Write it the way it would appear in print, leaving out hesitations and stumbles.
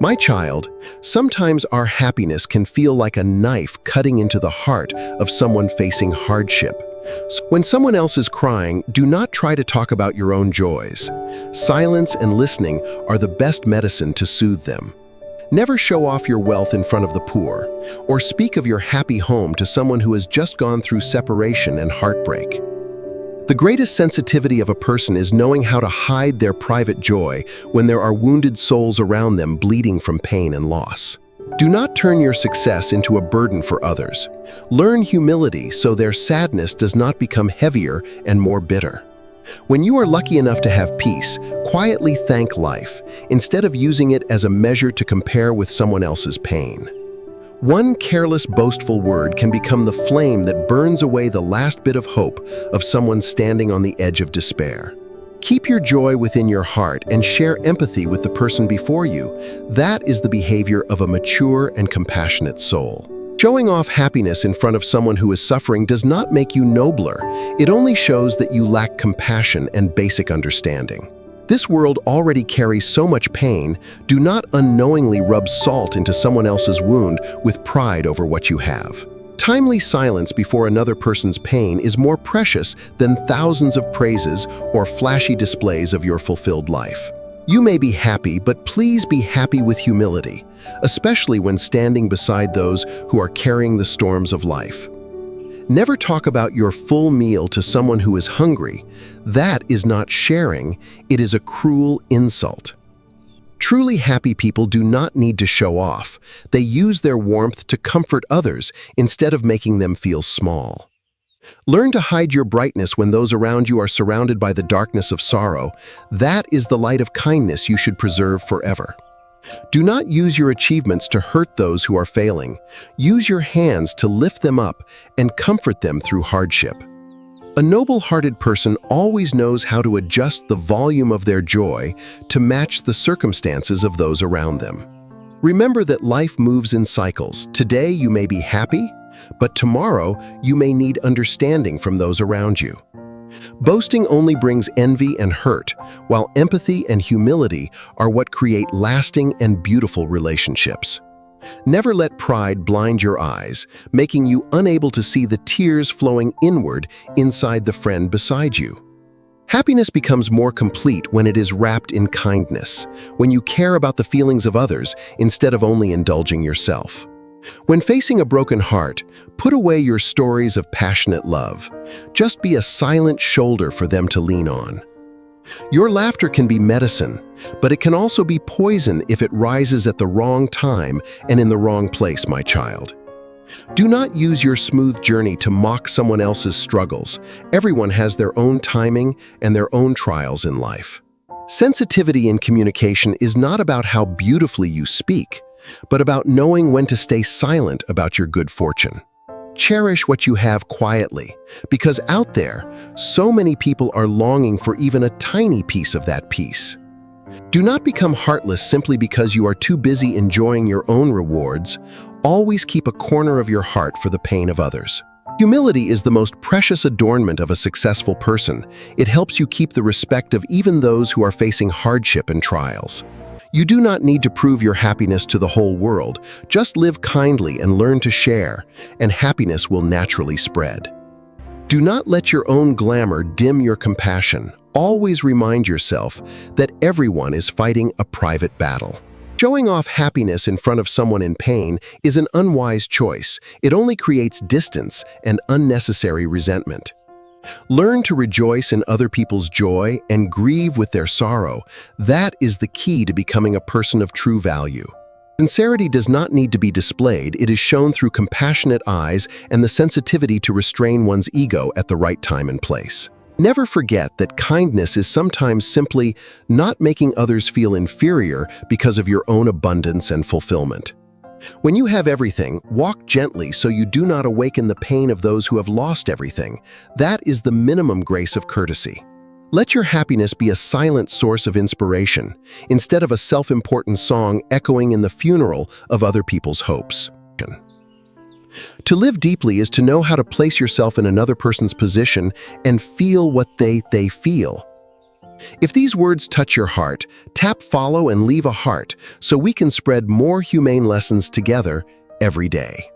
My child, sometimes our happiness can feel like a knife cutting into the heart of someone facing hardship. So when someone else is crying, do not try to talk about your own joys. Silence and listening are the best medicine to soothe them. Never show off your wealth in front of the poor, or speak of your happy home to someone who has just gone through separation and heartbreak. The greatest sensitivity of a person is knowing how to hide their private joy when there are wounded souls around them bleeding from pain and loss. Do not turn your success into a burden for others. Learn humility so their sadness does not become heavier and more bitter. When you are lucky enough to have peace, quietly thank life, instead of using it as a measure to compare with someone else's pain. One careless, boastful word can become the flame that burns away the last bit of hope of someone standing on the edge of despair. Keep your joy within your heart and share empathy with the person before you. That is the behavior of a mature and compassionate soul. Showing off happiness in front of someone who is suffering does not make you nobler. It only shows that you lack compassion and basic understanding. This world already carries so much pain. Do not unknowingly rub salt into someone else's wound with pride over what you have. Timely silence before another person's pain is more precious than thousands of praises or flashy displays of your fulfilled life. You may be happy, but please be happy with humility, especially when standing beside those who are carrying the storms of life. Never talk about your full meal to someone who is hungry. That is not sharing, it is a cruel insult. Truly happy people do not need to show off. They use their warmth to comfort others instead of making them feel small. Learn to hide your brightness when those around you are surrounded by the darkness of sorrow. That is the light of kindness you should preserve forever. Do not use your achievements to hurt those who are failing. Use your hands to lift them up and comfort them through hardship. A noble-hearted person always knows how to adjust the volume of their joy to match the circumstances of those around them. Remember that life moves in cycles. Today you may be happy, but tomorrow you may need understanding from those around you. Boasting only brings envy and hurt, while empathy and humility are what create lasting and beautiful relationships. Never let pride blind your eyes, making you unable to see the tears flowing inward inside the friend beside you. Happiness becomes more complete when it is wrapped in kindness, when you care about the feelings of others instead of only indulging yourself. When facing a broken heart, put away your stories of passionate love. Just be a silent shoulder for them to lean on. Your laughter can be medicine, but it can also be poison if it rises at the wrong time and in the wrong place, my child. Do not use your smooth journey to mock someone else's struggles. Everyone has their own timing and their own trials in life. Sensitivity in communication is not about how beautifully you speak, but about knowing when to stay silent about your good fortune. Cherish what you have quietly, because out there, so many people are longing for even a tiny piece of that peace. Do not become heartless simply because you are too busy enjoying your own rewards. Always keep a corner of your heart for the pain of others. Humility is the most precious adornment of a successful person. It helps you keep the respect of even those who are facing hardship and trials. You do not need to prove your happiness to the whole world. Just live kindly and learn to share, and happiness will naturally spread. Do not let your own glamour dim your compassion. Always remind yourself that everyone is fighting a private battle. Showing off happiness in front of someone in pain is an unwise choice. It only creates distance and unnecessary resentment. Learn to rejoice in other people's joy and grieve with their sorrow. That is the key to becoming a person of true value. Sincerity does not need to be displayed. It is shown through compassionate eyes and the sensitivity to restrain one's ego at the right time and place. Never forget that kindness is sometimes simply not making others feel inferior because of your own abundance and fulfillment. When you have everything, walk gently so you do not awaken the pain of those who have lost everything. That is the minimum grace of courtesy. Let your happiness be a silent source of inspiration, instead of a self-important song echoing in the funeral of other people's hopes. To live deeply is to know how to place yourself in another person's position and feel what they feel. If these words touch your heart, tap follow and leave a heart so we can spread more humane lessons together every day.